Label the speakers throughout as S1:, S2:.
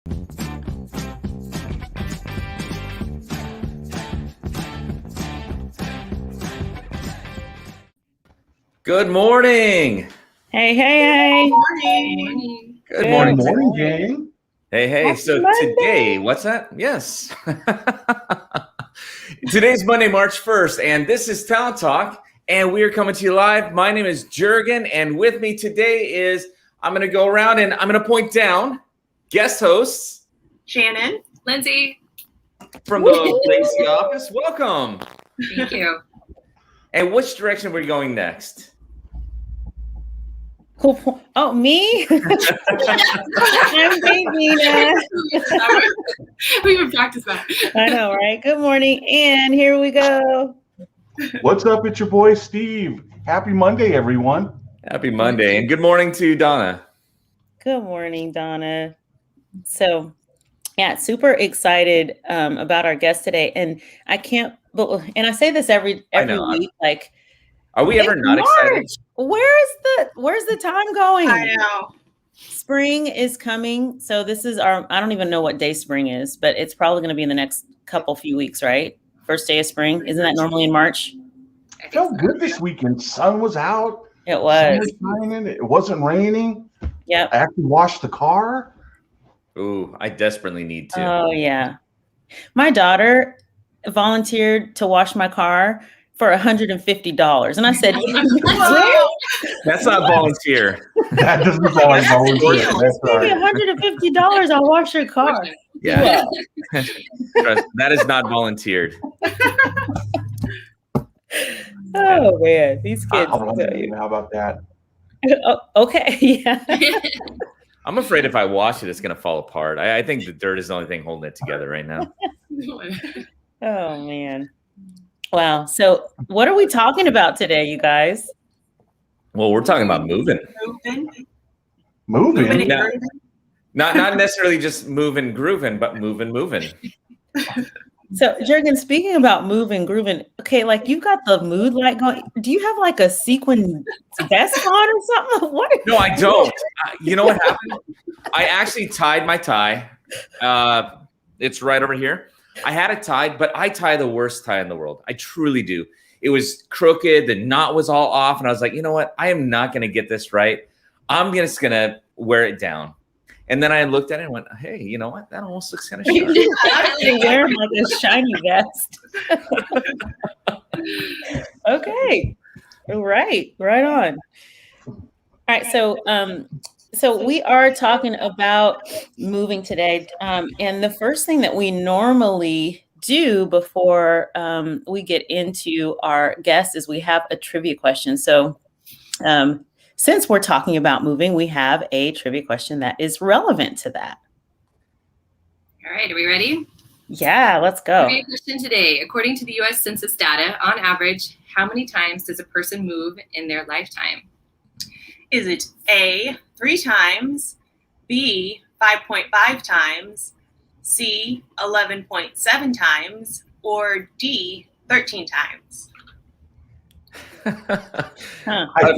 S1: Good morning.
S2: Hey.
S3: Good morning.
S1: Good morning.
S4: Good morning, gang.
S1: Hey.
S2: Happy
S1: So
S2: Monday.
S1: today, what's that? Yes. Today's Monday, March 1st, and this is Talent Talk, and we are coming to you live. My name is Jurgen, and with me today is, I'm going to go around and I'm going to point down guest hosts.
S3: Shannon.
S5: Lindsay.
S1: From the Lacey office. Welcome.
S5: Thank you.
S1: And which direction are we going next?
S2: Oh, me? I'm Davina.
S5: We would practice that.
S2: I know, right? Good morning, and here we go.
S4: What's up? It's your boy, Steve. Happy Monday, everyone.
S1: Happy Monday, and good morning to Donna.
S2: Good morning, Donna. So, yeah, super excited about our guest today, and I can't. And I say this every week, like.
S1: Are we ever not excited?
S2: Where's the time going?
S3: I know.
S2: Spring is coming. So this is I don't even know what day spring is, but it's probably going to be in the next few weeks, right? First day of spring. Isn't that normally in March?
S4: It felt good this weekend. Sun was out.
S2: It was.
S4: Sun was shining. It wasn't raining.
S2: Yep.
S4: I actually washed the car.
S1: Ooh, I desperately need to.
S2: Oh, yeah. My daughter volunteered to wash my car for $150. And I said,
S1: That's not volunteer.
S4: That doesn't sound like volunteer. That's
S2: maybe
S4: right.
S2: $150, I'll wash your car.
S1: Yeah. That is not volunteered.
S2: Oh, man. These kids.
S4: How about that?
S2: Oh, okay. Yeah.
S1: I'm afraid if I wash it, it's going to fall apart. I think the dirt is the only thing holding it together right now.
S2: Oh, man. Wow. So what are we talking about today, you guys?
S1: Well, we're talking about moving.
S4: Moving?
S1: No, not necessarily just moving, grooving, but moving.
S2: So, Jurgen, speaking about moving, grooving, okay, like you've got the mood light going. Do you have like a sequin vest on or something? What?
S1: No, I don't. You know what happened? I actually tied my tie. It's right over here. I had it tied, but I tie the worst tie in the world. I truly do. It was crooked. The knot was all off. And I was like, you know what? I am not going to get this right. I'm just going to wear it down. And then I looked at it and went, hey, you know what? That almost looks kind of sharp.
S2: You wear like a shiny vest. Okay. Right on. All right. So we are talking about moving today. And the first thing that we normally do before we get into our guests is we have a trivia question. So since we're talking about moving, we have a trivia question that is relevant to that.
S5: All right, are we ready?
S2: Yeah, let's go.
S5: Trivia question today. According to the U.S. Census data, on average, how many times does a person move in their lifetime?
S3: Is it A, 3 times, B, 5.5 times, C, 11.7 times, or D, 13 times?
S1: A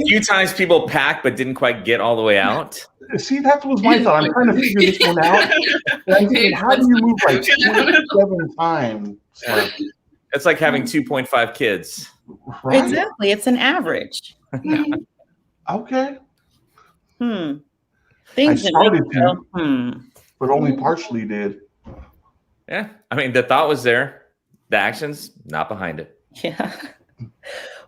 S1: few times people packed but didn't quite get all the way out.
S4: See, that was my thought. I'm trying to figure this one out. And I'm thinking, how do you move like 27 times?
S1: It's like having 2.5 kids.
S4: Right?
S2: Exactly. It's an average.
S4: Okay. I
S2: Things
S4: started
S2: that
S4: to, but only partially did.
S1: Yeah. I mean, the thought was there. The action's not behind it.
S2: Yeah.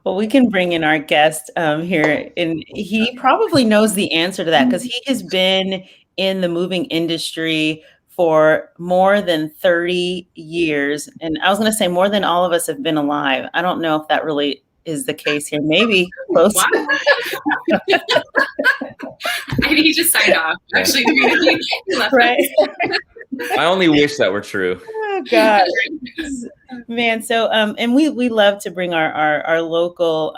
S2: Well, we can bring in our guest here, and he probably knows the answer to that because he has been in the moving industry for more than 30 years. And I was going to say more than all of us have been alive. I don't know if that really is the case here. Maybe close.
S5: Wow. I think he just signed off. Actually, he left
S2: Right.
S1: I only wish that were true.
S2: Oh God, man. So, and we love to bring our local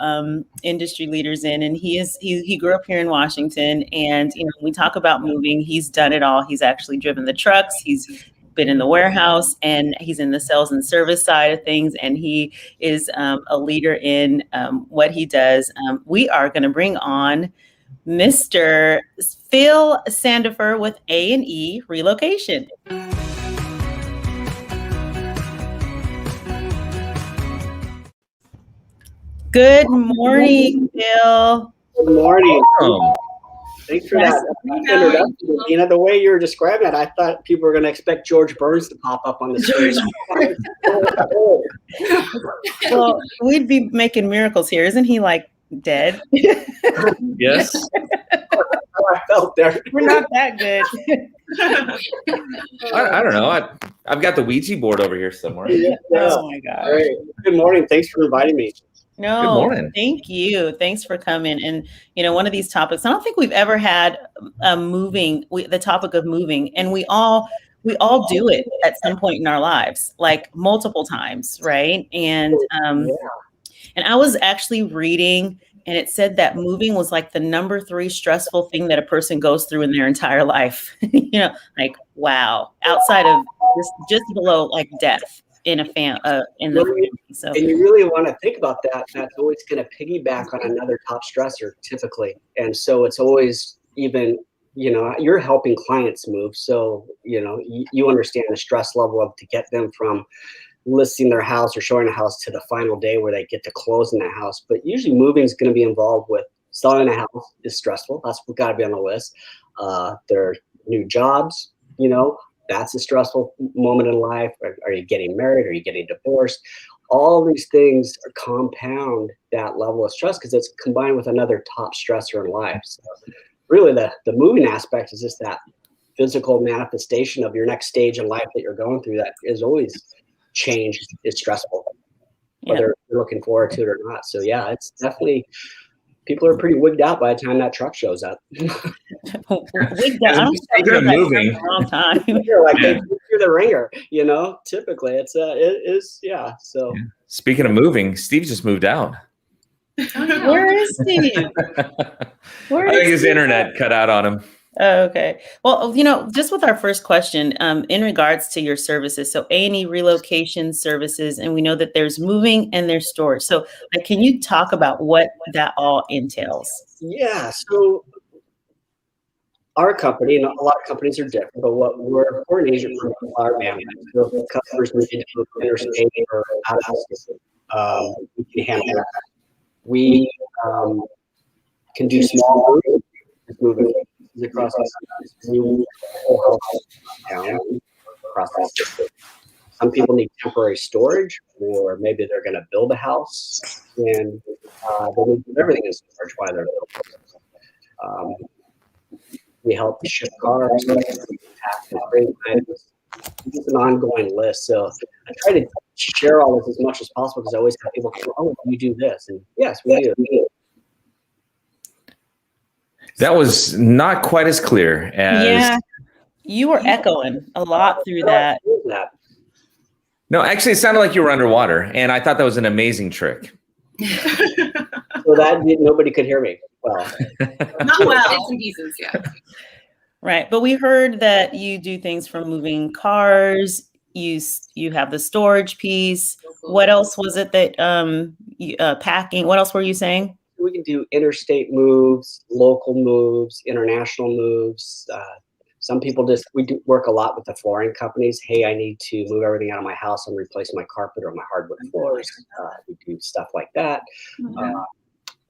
S2: industry leaders in, and he grew up here in Washington, and when we talk about moving, he's done it all. He's actually driven the trucks. He's been in the warehouse, and he's in the sales and service side of things, and he is a leader in what he does. We are going to bring on Mr. Phil Sandifer with A&E Relocation. Good morning, Phil.
S6: Good morning.
S1: Welcome.
S6: Thanks for that introduction. You know, the way you were describing it, I thought people were going to expect George Burns to pop up on the screen.
S2: Well, we'd be making miracles here. Isn't he like dead?
S1: Yes.
S6: I felt there.
S2: We're not that good.
S1: I don't know. I've got the Ouija board over here somewhere.
S2: Oh my gosh.
S6: Great. Good morning. Thanks for inviting me.
S2: No,
S1: Good morning.
S2: thank you. Thanks for coming. And one of these topics, I don't think we've ever had the topic of moving, and we all do it at some point in our lives, like multiple times, right? And I was actually reading, and it said that moving was like the number 3 stressful thing that a person goes through in their entire life. Like, wow, outside of just below like death. In the family. So,
S6: and you really want to think about that. That's always going to piggyback on another top stressor, typically. And so it's always even, you're helping clients move. So, you understand the stress level of to get them from listing their house or showing a house to the final day where they get to close in the house. But usually moving is going to be involved with selling a house is stressful. That's got to be on the list. Their new jobs, that's a stressful moment in life. Are you getting married? Are you getting divorced? All these things compound that level of stress because it's combined with another top stressor in life. So really the moving aspect is just that physical manifestation of your next stage in life that you're going through that is always change is stressful, whether you're looking forward to it or not. So yeah, it's definitely, people are pretty wigged out by the time that truck shows up.
S2: Wigged out. I don't think I've heard that
S1: moving.
S2: for a long time.
S6: They through the ringer, typically it is. So
S1: Speaking of moving, Steve just moved out.
S2: Where is Steve?
S1: I think his internet cut out on him.
S2: Oh, okay. Well, just with our first question, in regards to your services, so A&E Relocation Services, and we know that there's moving and there's storage. So can you talk about what that all entails?
S6: Yeah. So our company, and a lot of companies are different, but we're an agent for our management. So if customers need to move interstate or out of we can handle that. We can do small moving across the process. Some people need temporary storage, or maybe they're going to build a house and they need everything in storage while they're building. We help ship cars, bring items. It's an ongoing list. So I try to share all this as much as possible because I always have people go, "Oh, you do this," and yes, we do.
S1: That was not quite as clear as.
S2: Yeah, you were echoing a lot through that.
S1: No, actually, it sounded like you were underwater, and I thought that was an amazing trick.
S6: So that nobody could hear me. Well,
S3: Not well.
S5: Bits and pieces, yeah.
S2: Right, but we heard that you do things from moving cars. You have the storage piece. What else was it that packing? What else were you saying?
S6: we can do interstate moves, local moves, international moves. Some people we do work a lot with the flooring companies. Hey, I need to move everything out of my house and replace my carpet or my hardwood floors. We do stuff like that. A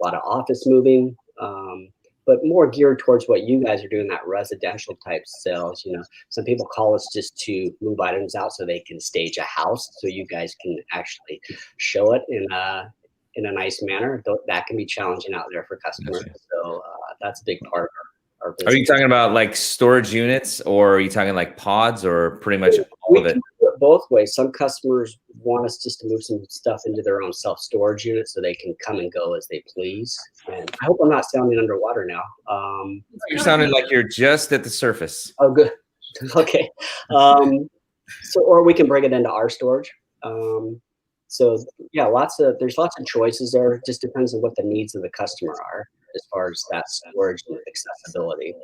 S6: lot of office moving, but more geared towards what you guys are doing, that residential type sales. You know, some people call us just to move items out so they can stage a house, so you guys can actually show it in a nice manner. That can be challenging out there for customers. So that's a big part of our business.
S1: Are you talking about like storage units, or are you talking like pods, or pretty much all of it?
S6: We can do it both ways. Some customers want us just to move some stuff into their own self-storage unit so they can come and go as they please. And I hope I'm not sounding underwater now.
S1: You're sounding like you're just at the surface.
S6: Oh, good. Okay. So, or we can bring it into our storage. So yeah, there's lots of choices there. It just depends on what the needs of the customer are as far as that storage and accessibility.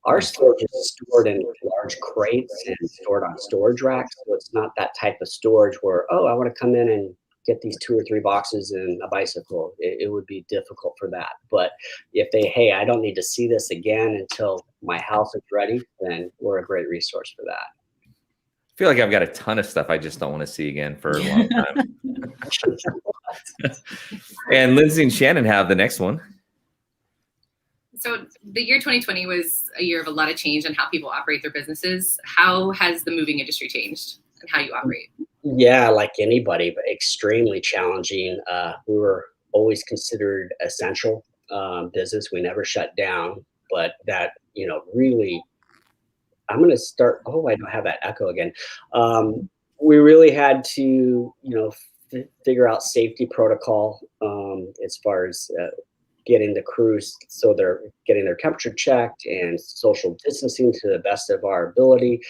S6: Our storage is stored in large crates and stored on storage racks. So it's not that type of storage where, oh, I want to come in and get these 2 or 3 boxes and a bicycle. It would be difficult for that. But if they, hey, I don't need to see this again until my house is ready, then we're a great resource for that.
S1: I feel like I've got a ton of stuff I just don't want to see again for a long time. And Lindsay and Shannon have the next one.
S5: So the year 2020 was a year of a lot of change on how people operate their businesses. How has the moving industry changed and how you operate?
S6: Yeah, like anybody, but extremely challenging. We were always considered essential business. We never shut down, but that, really, I'm going to start. Oh, I don't have that echo again. We really had to, figure out safety protocol as far as getting the crews so they're getting their temperature checked and social distancing to the best of our ability.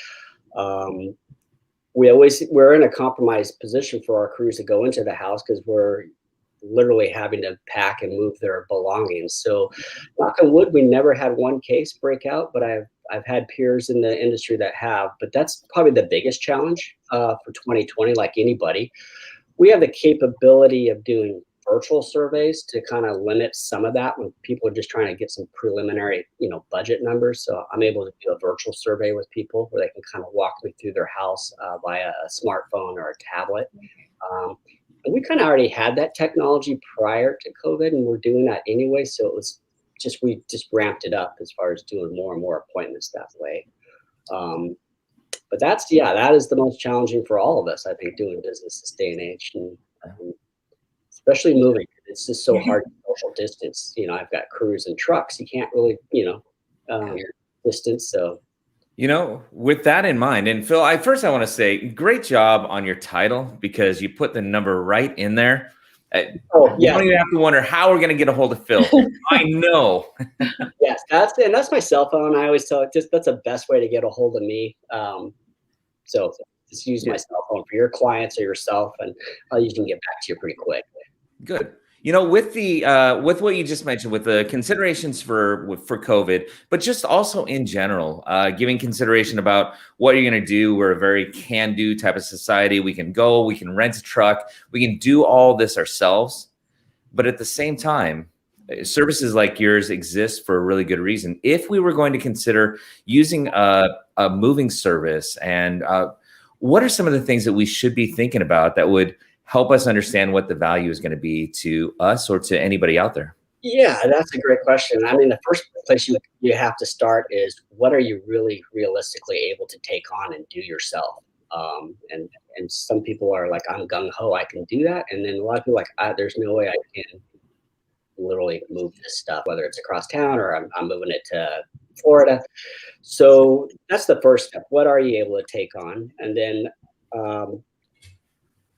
S6: We're in a compromised position for our crews to go into the house because we're literally having to pack and move their belongings. So, knock on wood, we never had one case break out, but I've had peers in the industry that have. But that's probably the biggest challenge for 2020. Like anybody, we have the capability of doing virtual surveys to kind of limit some of that when people are just trying to get some preliminary, budget numbers. So I'm able to do a virtual survey with people where they can kind of walk me through their house via a smartphone or a tablet. And we kind of already had that technology prior to COVID, and we're doing that anyway. So it was we just ramped it up as far as doing more and more appointments that way. But that is the most challenging for all of us, I think, doing business this day and age. And especially moving, it's just so hard to social distance. I've got crews and trucks. You can't really, distance. So,
S1: with that in mind, and Phil, I want to say great job on your title because you put the number right in there. You don't even have to wonder how we're going to get a hold of Phil. I know.
S6: Yes, that's my cell phone. I always tell that's the best way to get a hold of me. So just use my cell phone for your clients or yourself, and I'll usually get back to you pretty quick.
S1: Good. With the with what you just mentioned, with the considerations for COVID, but just also in general, giving consideration about what you're going to do. We're a very can-do type of society. We can go, we can rent a truck, we can do all this ourselves. But at the same time, services like yours exist for a really good reason. If we were going to consider using a moving service, and what are some of the things that we should be thinking about that would help us understand what the value is going to be to us or to anybody out there?
S6: Yeah, that's a great question. I mean, the first place you have to start is what are you really realistically able to take on and do yourself? And some people are like, I'm gung ho, I can do that. And then a lot of people are like, there's no way I can literally move this stuff, whether it's across town or I'm moving it to Florida. So that's the first step. What are you able to take on? And then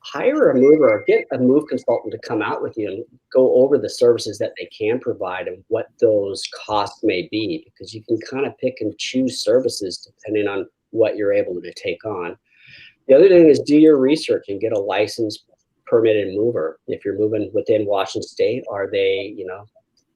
S6: hire a mover or get a move consultant to come out with you and go over the services that they can provide and what those costs may be, because you can kind of pick and choose services depending on what you're able to take on. The other thing is do your research and get a licensed permitted mover. If you're moving within Washington State, are they,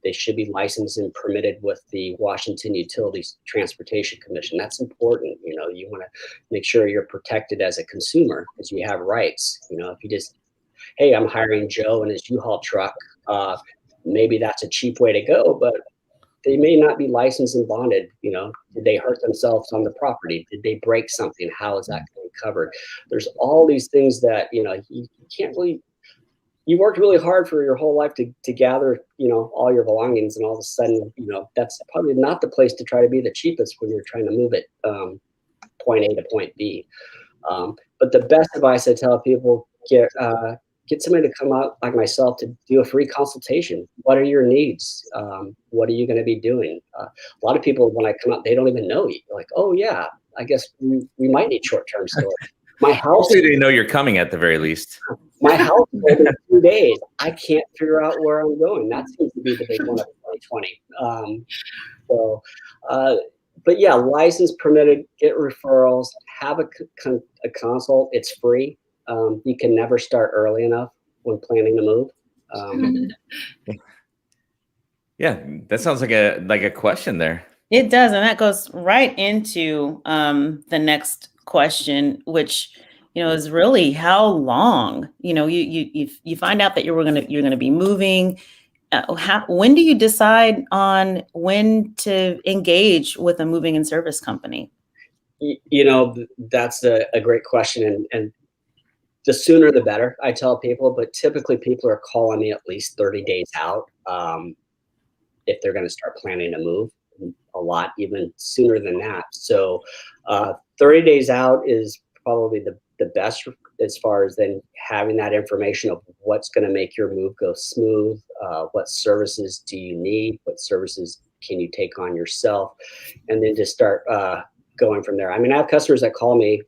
S6: they should be licensed and permitted with the Washington Utilities Transportation Commission. That's important. You want to make sure you're protected as a consumer because you have rights. If you just, hey, I'm hiring Joe and his U-Haul truck, maybe that's a cheap way to go, but they may not be licensed and bonded. Did they hurt themselves on the property? Did they break something? How is that going to be covered? There's all these things that, you can't really. You worked really hard for your whole life to gather, all your belongings, and all of a sudden, that's probably not the place to try to be the cheapest when you're trying to move it point A to point B. But the best advice I tell people, get somebody to come out like myself to do a free consultation. What are your needs? What are you going to be doing? A lot of people, when I come out, they don't even know you. They're like, oh yeah, I guess we might need short-term storage. My house.
S1: Hopefully they know you're coming at the very least.
S6: My house is open in 2 days. I can't figure out where I'm going. That seems to be the big one of 2020. But yeah, license permitted, get referrals, have a consult. It's free. You can never start early enough when planning to move.
S1: Yeah, that sounds like a question there.
S2: It does, and that goes right into the next question, which is really how long, you find out that you're going to be moving. When do you decide on when to engage with a moving and service company?
S6: That's a great question. And the sooner the better, I tell people, but typically people are calling me at least 30 days out if they're going to start planning to move, a lot even sooner than that. So 30 days out is probably the best as far as then having that information of what's going to make your move go smooth. What services do you need? What services can you take on yourself? And then just start going from there. I mean, I have customers that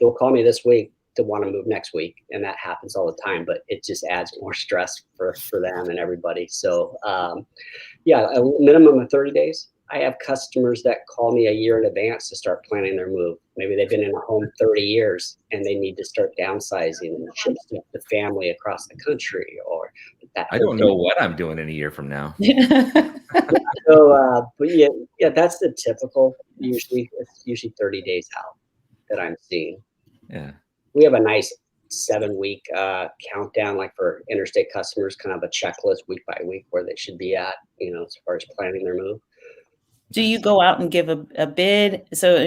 S6: they'll call me this week to want to move next week, and that happens all the time, but it just adds more stress for them and everybody. So yeah, a minimum of 30 days. I have customers that call me a year in advance to start planning their move. Maybe they've been in a home 30 years and they need to start downsizing and ship the family across the country, or that.
S1: I don't know what I'm doing in a year from now.
S6: So, but yeah, that's the typical. It's usually 30 days out that I'm seeing.
S1: Yeah.
S6: We have a nice 7-week countdown, like for interstate customers, kind of a checklist week by week where they should be at, as far as planning their move.
S2: Do you go out and give a bid? So,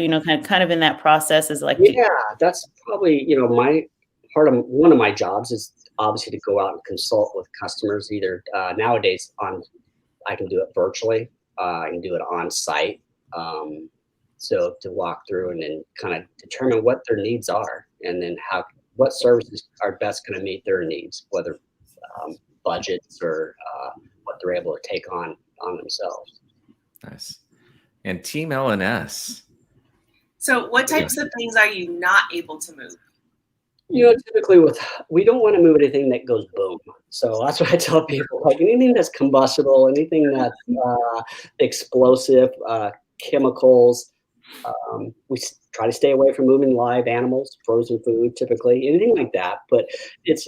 S2: kind of in that process is like,
S6: yeah, that's probably, my one of my jobs is obviously to go out and consult with customers either nowadays I can do it virtually. I can do it on site. So to walk through and then kind of determine what their needs are, and then what services are best going to meet their needs, whether budgets or what they're able to take on themselves.
S1: Nice. And Team L&S.
S3: So what types of things are you not able to move?
S6: Typically we don't want to move anything that goes boom. So that's what I tell people, like anything that's combustible, anything that's explosive, chemicals. We try to stay away from moving live animals, frozen food, typically, anything like that. But it's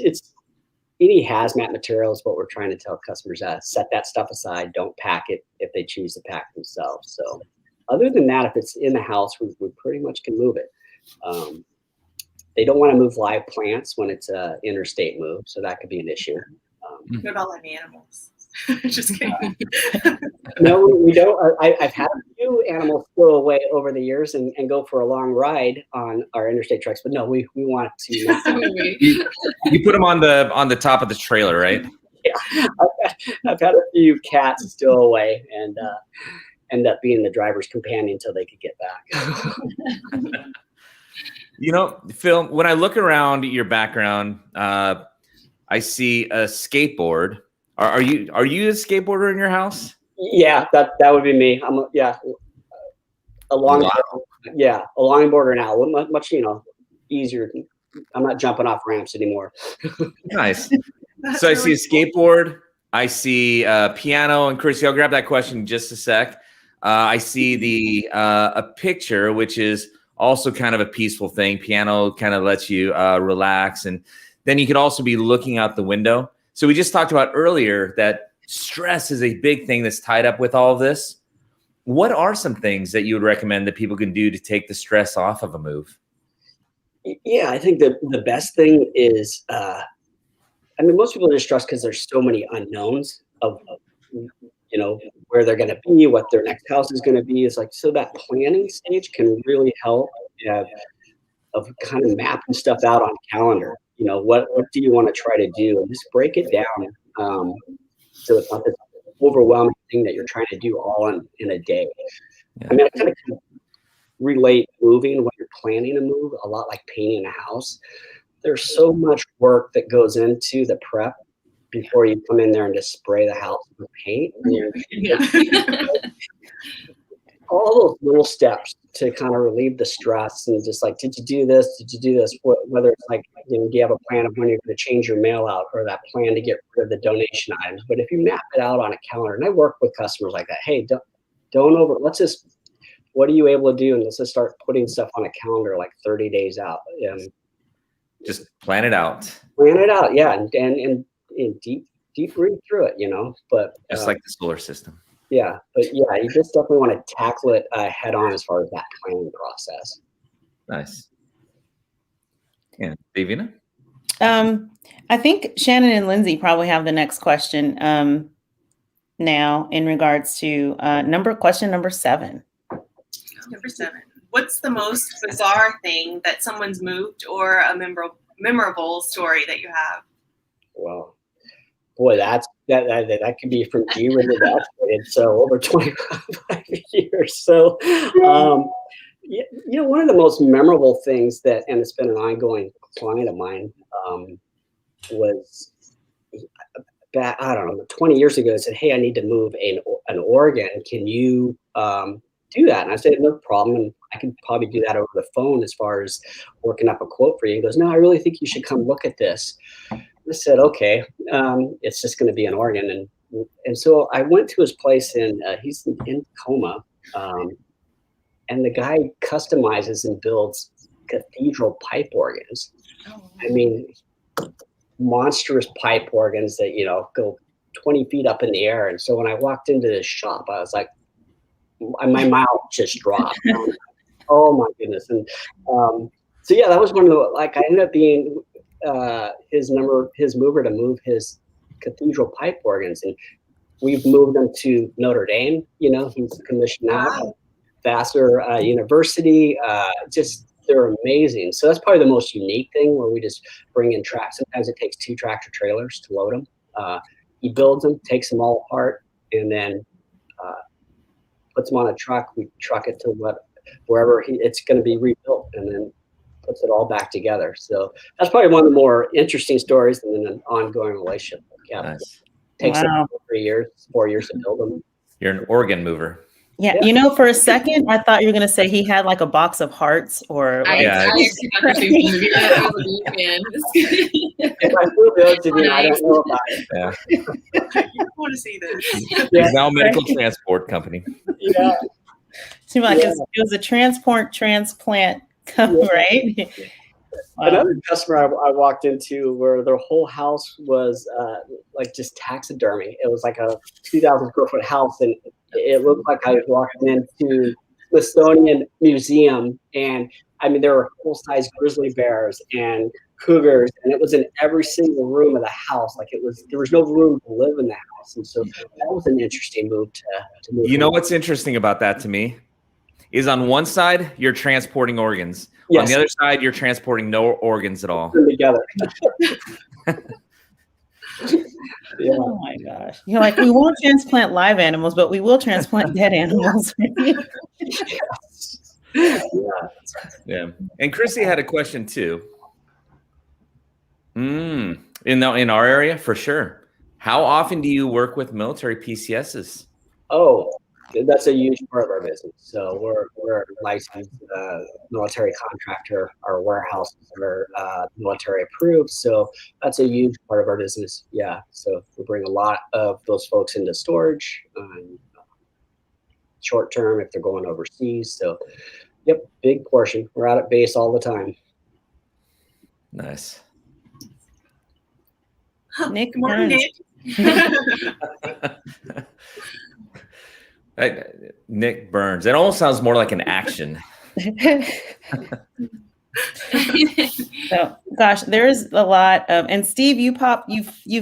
S6: any hazmat material is what we're trying to tell customers. Set that stuff aside. Don't pack it if they choose to pack themselves. So other than that, if it's in the house, we pretty much can move it. They don't want to move live plants when it's an interstate move, so that could be an issue.
S3: What about like animals? Just kidding.
S6: No, we don't. I've had a few animals go away over the years and go for a long ride on our interstate trucks, but no, we want to not.
S1: You put them on the top of the trailer, right?
S6: Yeah, I've had a few cats steal away and end up being the driver's companion until they could get back.
S1: Phil, when I look around your background, I see a skateboard. Are you a skateboarder in your house?
S6: Yeah, that would be me. I'm a longboarder now. Much easier. I'm not jumping off ramps anymore.
S1: Nice. So I see a skateboard. I see a piano, and Chrissy, I'll grab that question in just a sec. I see a picture, which is also kind of a peaceful thing. Piano kind of lets you relax, and then you could also be looking out the window. So we just talked about earlier that stress is a big thing that's tied up with all of this. What are some things that you would recommend that people can do to take the stress off of a move?
S6: Yeah, I think the best thing is, most people are stressed because there's so many unknowns of where they're going to be, what their next house is going to be. Is like, so that planning stage can really help of kind of mapping stuff out on a calendar. What do you want to try to do, and just break it down so it's not this overwhelming thing that you're trying to do all in a day. Yeah. I kind of relate moving when you're planning a move a lot like painting a house. There's so much work that goes into the prep before you come in there and just spray the house with paint. All those little steps to kind of relieve the stress, and just like, did you do this? Did you do this? Whether it's like, do you have a plan of when you're going to change your mail out, or that plan to get rid of the donation items? But if you map it out on a calendar, and I work with customers like that, hey, what are you able to do? And let's just start putting stuff on a calendar like 30 days out.
S1: Just plan it out.
S6: Plan it out, yeah, and deep read through it, but
S1: just like the solar system.
S6: Yeah, but yeah, you just definitely want to tackle it head on as far as that planning process.
S1: Nice. Yeah, Davina?
S2: I think Shannon and Lindsay probably have the next question now in regards to question number 7.
S3: Number 7. What's the most bizarre thing that someone's moved, or a memorable story that you have?
S6: Well, boy, that could be from zero to escalated. So over 25 years. So, one of the most memorable things that, and it's been an ongoing client of mine, was back, I don't know, 20 years ago. Said, "Hey, I need to move an organ. Can you do that?" And I said, "No problem. And I can probably do that over the phone as far as working up a quote for you." He goes, "No, I really think you should come look at this." I said, "Okay, it's just going to be an organ." And so I went to his place, and he's in Tacoma, and the guy customizes and builds cathedral pipe organs. I mean, monstrous pipe organs that, go 20 feet up in the air. And so when I walked into this shop, I was like, my mouth just dropped. Oh my goodness. And so yeah, that was one of the, I ended up being his mover to move his cathedral pipe organs, and we've moved them to Notre Dame. He's commissioned out. Vassar University. They're amazing. So that's probably the most unique thing, where we just bring in tracks. Sometimes it takes 2 tractor trailers to load them. He builds them, takes them all apart, and then puts them on a truck. We truck it to wherever it's going to be rebuilt, and then puts it all back together. So that's probably one of the more interesting stories, and then an ongoing relationship. Yeah,
S1: Nice.
S6: Takes 4 years to build them.
S1: You're an organ mover.
S2: Yeah, for a second, I thought you were going to say he had like a box of hearts, or
S5: I actually thought the same thing. I was like, man.
S6: If I feel good to me, I don't know about it.
S1: Yeah.
S3: You want to see this?
S1: He's now a medical transport company.
S6: Yeah.
S2: Seemed like it was a transplant, right? Wow.
S6: Another customer I walked into, where their whole house was just taxidermy. It was like a 2,000 square foot house, and it looked like I was walking into Smithsonian Museum, and I mean, there were full-size grizzly bears and cougars, and it was in every single room of the house. There was no room to live in the house, and so that was an interesting move to move.
S1: You know what's interesting about that to me is, on one side you're transporting organs, on the other side you're transporting no organs at all.
S6: Together.
S2: Yeah. Oh my gosh. You're like, we won't transplant live animals, but we will transplant dead animals.
S1: Yeah. And Chrissy had a question too. In our area, for sure. How often do you work with military PCSs?
S6: Oh, that's a huge part of our business. So we're a licensed military contractor. Our warehouses are military approved. So that's a huge part of our business. Yeah. So we bring a lot of those folks into storage, short term if they're going overseas. So, yep, big portion. We're out at base all the time.
S1: Nice.
S2: Nick,
S3: Good morning,
S2: Nick.
S1: Nick Burns. It almost sounds more like an action.
S2: So, gosh, there's a lot of, and Steve, you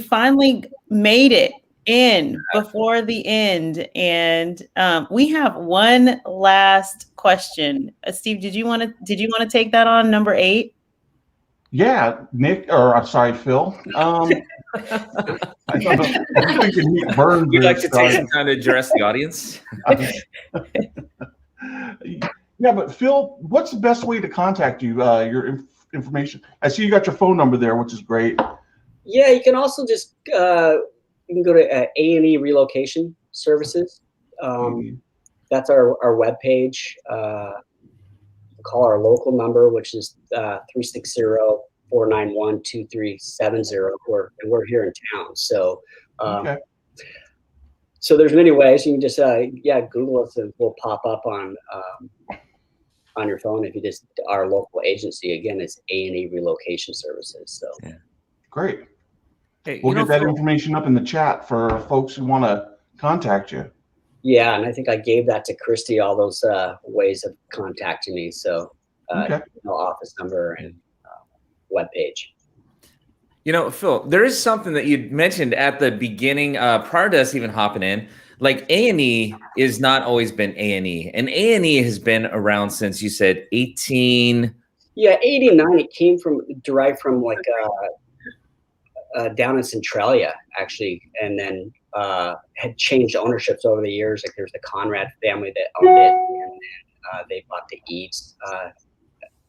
S2: finally made it in before the end, and we have one last question. Steve, did you want to take that on, number 8?
S4: Yeah, Nick, or I'm sorry, Phil. I'm thinking Nick Burns.
S1: You'd like to take some time to address the audience?
S4: Yeah, but Phil, what's the best way to contact you? Your information. I see you got your phone number there, which is great.
S6: Yeah, you can also just you can go to A&E Relocation Services. That's our webpage. Call our local number, which is 360-491-2370. We're here in town. So so there's many ways. You can just Google us, and we'll pop up on your phone. If you just, our local agency, again, is A&E Relocation Services. So
S4: great.
S1: Hey,
S4: we'll get that information up in the chat for folks who want to contact you.
S6: Yeah, and I think I gave that to Christy, all those ways of contacting me. So office number and webpage.
S1: You know, Phil, there is something that you mentioned at the beginning, prior to us even hopping in. Like A&E is not always been A&E, and A&E has been around since you said 18.
S6: Yeah, 89. It came derived from like down in Centralia actually, and then had changed ownerships over the years. Like there's the Conrad family that owned it, and then they bought the Eads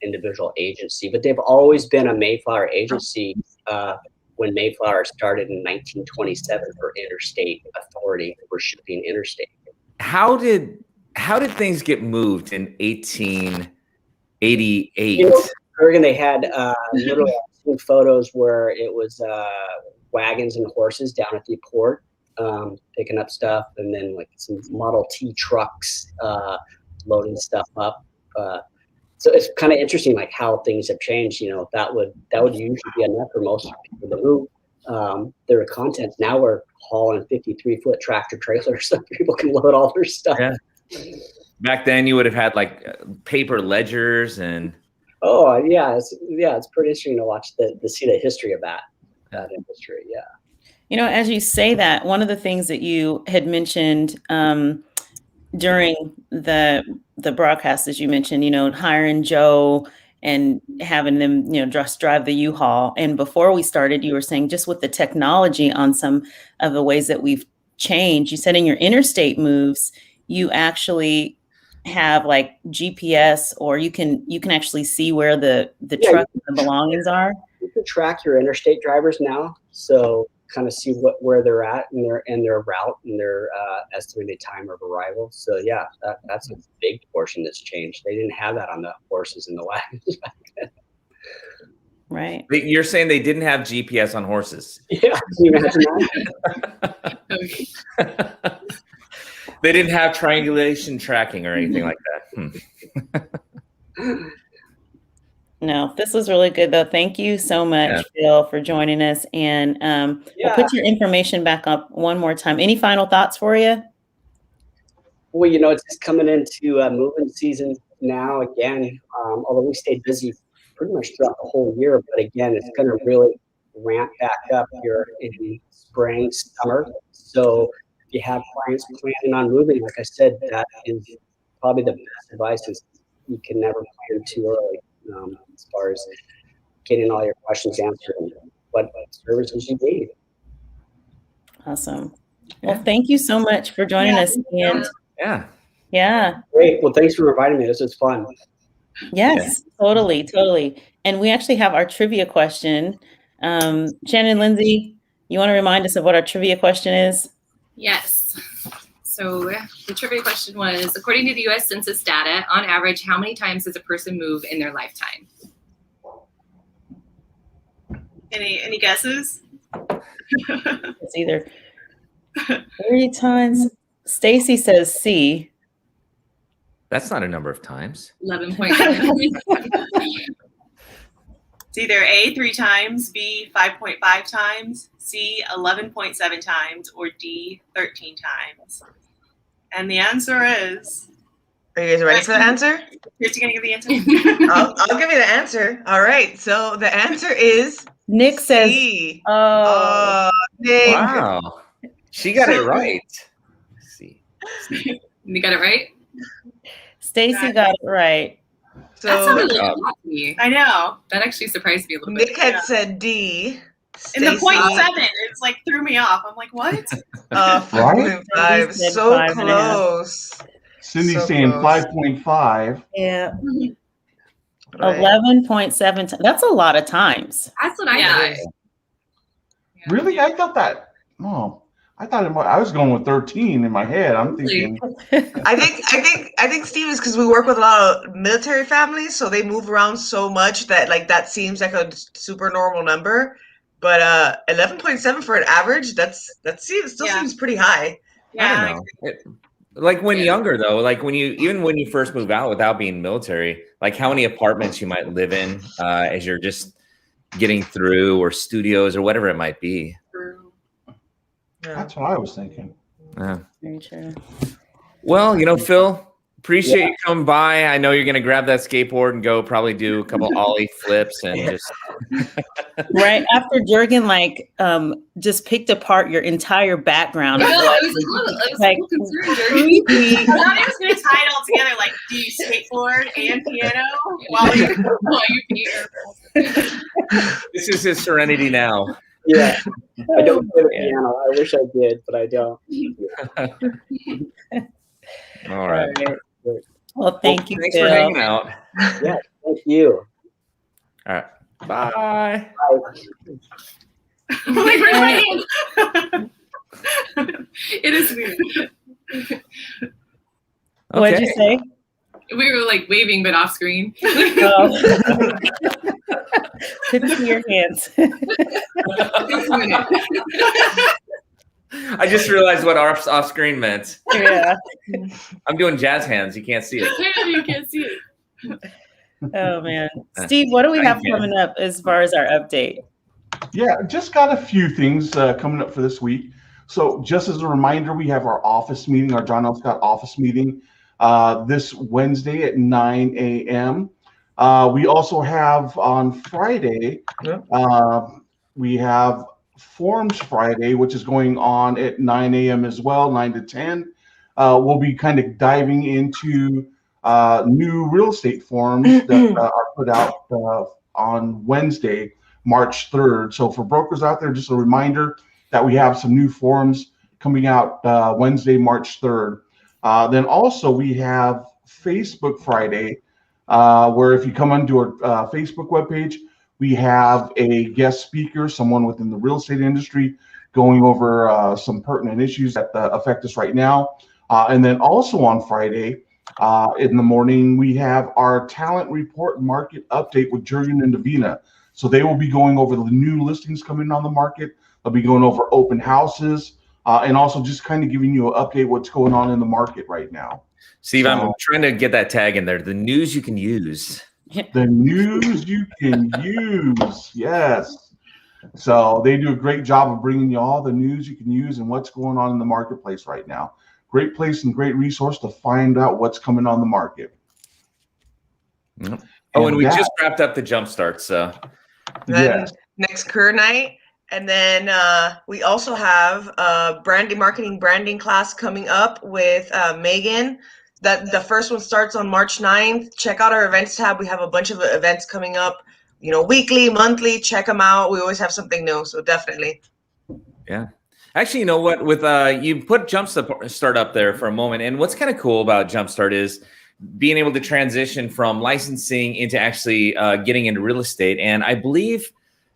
S6: individual agency. But they've always been a Mayflower agency. When Mayflower started in 1927 for Interstate Authority for shipping interstate.
S1: How did things get moved in 1888?
S6: You know, Oregon, they had literally I've seen photos where it was wagons and horses down at the port picking up stuff, and then like some Model T trucks loading stuff up. So it's kind of interesting, like how things have changed. You know, that would usually be enough for most people to move their contents. Now we're hauling 53-foot tractor trailers so people can load all their stuff.
S1: Yeah. Back then, you would have had like paper ledgers and.
S6: Oh yeah, it's pretty interesting to watch to see the history of that industry. Yeah.
S2: You know, as you say that, one of the things that you had mentioned during the broadcast, as you mentioned, you know, hiring Joe and having them, you know, just drive the U-Haul. And before we started, you were saying just with the technology on some of the ways that we've changed, you said in your interstate moves, you actually have like GPS, or you can actually see where the truck and the belongings are.
S6: You can track your interstate drivers now. So kind of see where they're at and their route and their estimated time of arrival. So yeah, that's a big portion that's changed. They didn't have that on the horses and the wagons back then.
S2: Right.
S1: You're saying they didn't have GPS on horses?
S6: Yeah. Can you imagine that?
S1: They didn't have triangulation tracking or anything like that.
S2: No, this was really good though. Thank you so much, Phil, for joining us. And we'll put your information back up one more time. Any final thoughts for you?
S6: Well, you know, it's just coming into moving season now again. Although we stayed busy pretty much throughout the whole year, but again, it's going to really ramp back up here in spring, summer. So if you have clients planning on moving, like I said, that is probably the best advice is you can never plan too early. As far as getting all your questions answered and what services you need.
S2: Awesome. Well, thank you so much for joining us. And yeah.
S6: Great. Well, thanks for inviting me. This was fun.
S2: Yes, totally. And we actually have our trivia question. Shannon, Lindsay, you want to remind us of what our trivia question is?
S5: Yes. So the trivia question was, according to the U.S. Census data, on average, how many times does a person move in their lifetime?
S3: Any guesses?
S2: It's either 30 times. Stacy says C.
S1: That's not a number of times.
S5: 11.7.
S3: It's either A, 3 times, B, 5.5 times, C, 11.7 times, or D, 13 times. And the answer is...
S7: Are you guys ready for the answer?
S3: Chris, you gonna give the answer?
S7: I'll give you the answer. All right. So the answer is
S2: Nick says
S7: C.
S2: Oh,
S7: Nick.
S1: Wow. She got it right. C.
S5: You got it right?
S2: Stacy got it right.
S7: So
S5: That sounded like a lot to me.
S3: I know.
S5: That actually surprised me a little bit.
S7: Nick had said D.
S3: And the
S7: Stacey,
S3: 0.7, it's like threw me off. I'm like, what?
S7: 5.5.
S2: Said
S7: So
S2: 5.5.
S7: close.
S4: Cindy's
S7: So
S4: saying
S7: close.
S4: 5.5.
S2: Yeah.
S7: Right.
S2: 11.7. That's a lot of times.
S5: That's what I
S3: Yeah.
S5: thought. Yeah.
S4: Really? I thought that. Oh, I thought I was going with 13 in my head. I'm thinking.
S7: I think Steve is because we work with a lot of military families, so they move around so much that like that seems like a super normal number. But 11.7 for an average, still seems pretty high.
S3: Yeah.
S1: I don't know. Like when younger though, like when you first move out without being military, like how many apartments you might live in as you're just getting through, or studios or whatever it might be.
S7: Yeah.
S4: That's what I was thinking.
S1: Yeah.
S2: Very true.
S1: Well, Phil, appreciate you coming by. I know you're going to grab that skateboard and go probably do a couple ollie flips and just
S2: Right after Jurgen just picked apart your entire background.
S5: I was
S2: Like,
S5: concerned,
S2: creepy.
S3: I thought he was going to tie it all together. Like, do you skateboard and piano while you
S1: This is his serenity now.
S6: Yeah, I don't play the piano. I wish I did, but I don't.
S1: All right.
S2: Well, thank you,
S1: Thanks
S2: Phil.
S1: for hanging out.
S6: Yeah, thank you.
S1: All right. Bye.
S3: Like, where's my hand?
S5: It is weird.
S2: What'd you say?
S5: We were like waving, but off screen.
S2: Oh. Couldn't see your hands.
S1: I just realized what off screen meant.
S2: Yeah.
S1: I'm doing jazz hands. You can't see it.
S5: You can't see it.
S2: Oh man, Steve, what do we have coming up as far as our update?
S4: Yeah, just got a few things coming up for this week. So just as a reminder, we have our office meeting, our John L. Scott office meeting this Wednesday at 9 a.m. We also have on Friday, we have Forms Friday, which is going on at 9 a.m. as well, 9 to 10. We'll be kind of diving into new real estate forms that are put out on Wednesday, March 3rd. So for brokers out there, just a reminder that we have some new forms coming out Wednesday, March 3rd. Then also we have Facebook Friday, where if you come onto our Facebook webpage, we have a guest speaker, someone within the real estate industry, going over some pertinent issues that affect us right now. And then also on Friday in the morning, we have our talent report market update with Jurgen and Davina. So they will be going over the new listings coming on the market. They'll be going over open houses and also just kind of giving you an update what's going on in the market right now.
S1: Steve, I'm trying to get that tag in there. The news you can use.
S4: The news you can use. Yes. So they do a great job of bringing you all the news you can use and what's going on in the marketplace right now. Great place and great resource to find out what's coming on the market.
S1: Yep. Oh, and we just wrapped up the Jumpstart. So
S7: Next career night. And then we also have a branding class coming up with Megan. That the first one starts on March 9th. Check out our events tab. We have a bunch of events coming up, weekly, monthly. Check them out. We always have something new. So definitely.
S1: Yeah. Actually, you know what? With you put Jumpstart up there for a moment. And what's kind of cool about Jumpstart is being able to transition from licensing into actually getting into real estate. And I believe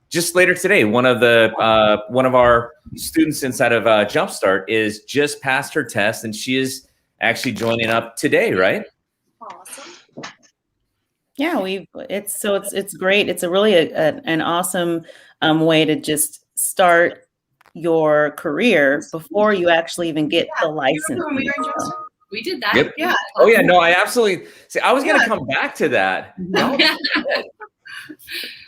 S1: just later today, one of our students inside of Jumpstart is just passed her test, and she is actually joining up today, right?
S3: Awesome.
S2: Yeah, it's great. It's a really an awesome way to just start your career before you actually even get the license.
S5: We did that.
S1: Yep.
S3: Yeah.
S1: Oh yeah, no, I absolutely see. I was going to come back to that.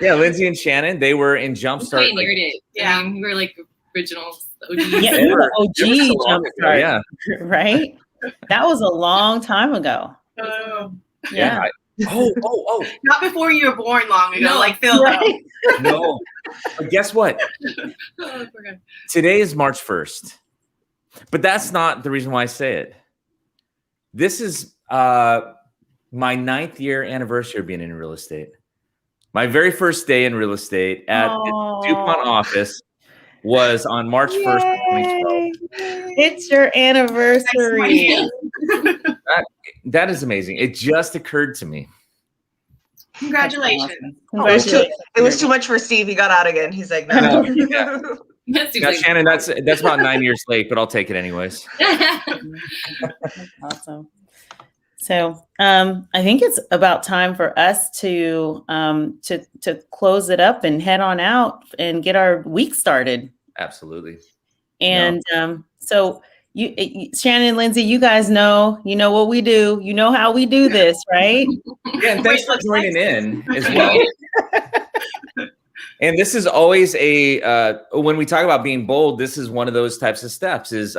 S1: Yeah, Lindsay and Shannon, they were in Jumpstart.
S5: We pioneered it.
S3: Yeah.
S5: I mean, we were like originals. OGs.
S2: Yeah, you were OG Jumpstart.
S1: Yeah.
S2: Right? That was a long time ago.
S1: Yeah. Oh.
S3: Not before you were born long ago,
S5: No.
S3: like Phil.
S2: Right?
S1: No. But guess what?
S5: Oh, forgot.
S1: Today is March 1st. But that's not the reason why I say it. This is my 9th year anniversary of being in real estate. My very first day in real estate at the DuPont office was on March 1st, 2012.
S2: It's your anniversary.
S1: That is amazing. It just occurred to me.
S3: Congratulations.
S2: Congratulations.
S7: It was too much for Steve. He got out again. He's like, no.
S1: Yeah.
S5: That seems
S1: Now,
S5: like-
S1: Shannon, that's about 9 years late, but I'll take it anyways.
S2: Awesome. So I think it's about time for us to close it up and head on out and get our week started.
S1: Absolutely.
S2: And so you, Shannon, Lindsay, you guys know what we do. You know how we do this, right?
S1: Yeah, and thanks for joining in as well. And this is always when we talk about being bold, this is one of those types of steps is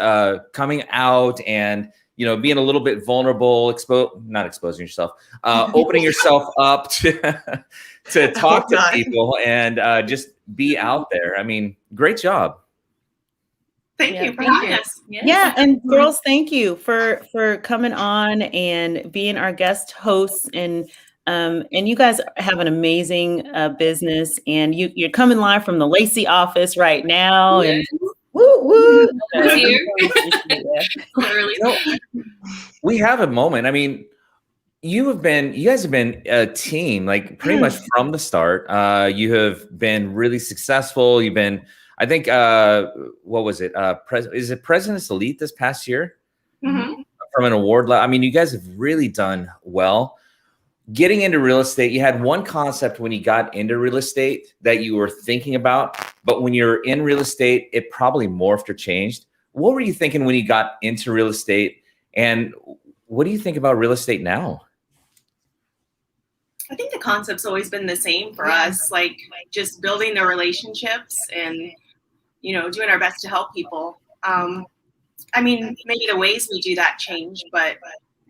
S1: coming out and, being a little bit vulnerable, not exposing yourself, opening yourself up to talk
S7: hope
S1: to
S7: not.
S1: people and just be out there. I mean, great job.
S3: Thank
S2: Yeah,
S3: you for
S2: thank
S3: having
S2: you.
S3: us.
S5: Yes.
S2: Yeah, and girls, thank you for coming on and being our guest hosts. And you guys have an amazing business, and you're coming live from the Lacey office right now. And woo woo.
S5: Who's here?
S2: Yeah.
S5: Early.
S1: We have a moment. I mean, you guys have been a team, like pretty much from the start. You have been really successful. You've been, I think, what was it? Is it President's Elite this past year?
S3: Mhm.
S1: From an award. I mean, you guys have really done well. Getting into real estate, you had one concept when you got into real estate that you were thinking about, but when you're in real estate, it probably morphed or changed. What were you thinking when you got into real estate, and what do you think about real estate now?
S3: I think the concept's always been the same for us, like just building the relationships and, doing our best to help people. I mean, maybe the ways we do that change, but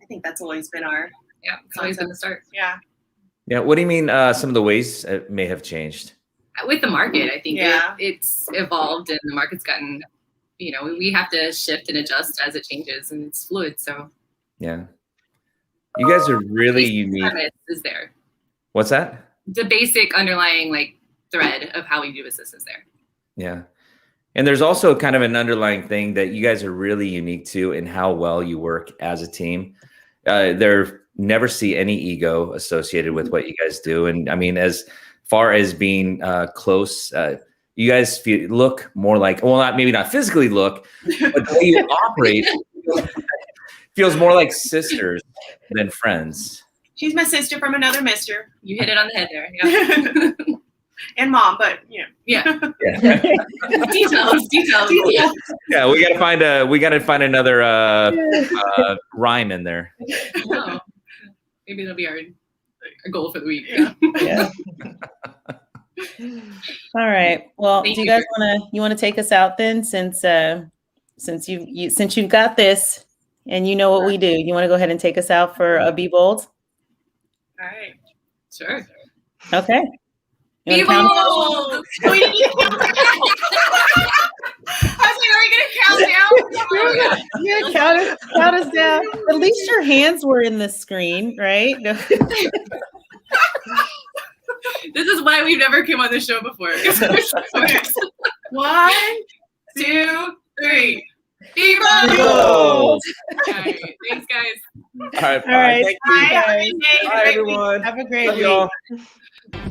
S3: I think that's always been our
S5: Yeah, it's always been the start.
S3: Yeah.
S1: Yeah. What do you mean? Some of the ways may have changed.
S5: With the market, I think
S3: Yeah.
S5: it's evolved and the market's gotten, we have to shift and adjust as it changes, and it's fluid. So
S1: Yeah. You guys are really
S5: basic
S1: unique.
S5: premise is there.
S1: What's that?
S5: The basic underlying thread of how we do business is there.
S1: Yeah. And there's also kind of an underlying thing that you guys are really unique to in how well you work as a team. There never see any ego associated with what you guys do. And I mean, as far as being close, you guys look more like, well, maybe not physically look, but the way you operate feels more like sisters than friends.
S3: She's my sister from another mister.
S5: You hit it on the head there. Yeah.
S3: And mom, but
S5: Yeah.
S1: Yeah.
S5: Details.
S1: Yeah, we gotta find another rhyme in there.
S5: Oh, maybe that'll be our goal for the week.
S2: Yeah. All right. Well,
S5: Thank
S2: do you
S5: you.
S2: guys want to take us out then, since you've got this and you know what we do? You want to go ahead and take us out for a Be Bold?
S3: all right.
S5: Sure.
S2: Okay. You
S5: Be
S2: wanna count us out?
S5: bold.
S3: We need to I was like, are we gonna count down?
S2: Yeah, count us down. At least your hands were in the screen, right? No.
S5: This is why we've never come on the show before.
S3: Okay. 1, 2, 3. Be
S1: Be
S3: bold.
S1: bold.
S5: All right. Thanks, guys.
S1: All right.
S2: All right.
S1: Thank
S3: Bye.
S1: you.
S3: Have a great day.
S1: Bye, everyone.
S2: Have a great
S1: Love
S2: week.
S1: y'all.